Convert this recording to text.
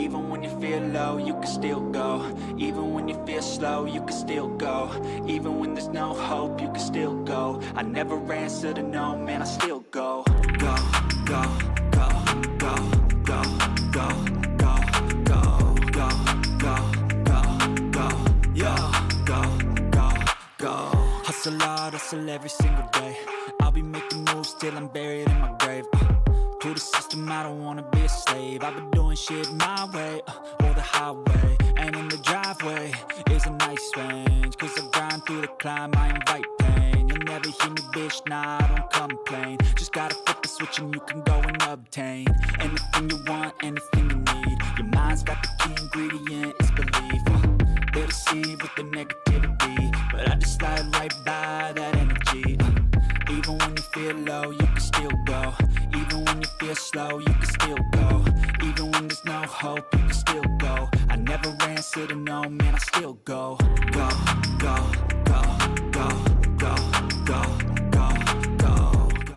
Even when you feel low, you can still go. Even when you feel slow, you can still go. Even when there's no hope, you can still go. I never answer to no, man, I still go. Go, go, go, go, go, go, go, go, go, go, go, go, yo, go, go, go. Hustle hard, hustle every single day. I'll be making moves till I'm buried in my grave. To the system, I don't wanna be a slave. I've been doing shit my way, or the highway. And in the driveway is a nice range. Cause I grind through the climb, I invite pain. You'll never hear me, bitch, nah, I don't complain. Just gotta flip the switch and you can go and obtain anything you want, anything you need. Your mind's got the key ingredient, it's belief. They deceive with the negativity, but I just slide right by that energy. Even when you feel low, you can still go. Even when you feel slow, you can still go. Even when there's no hope, you can still go. I never answer to no, man, I still go. Go, go, go,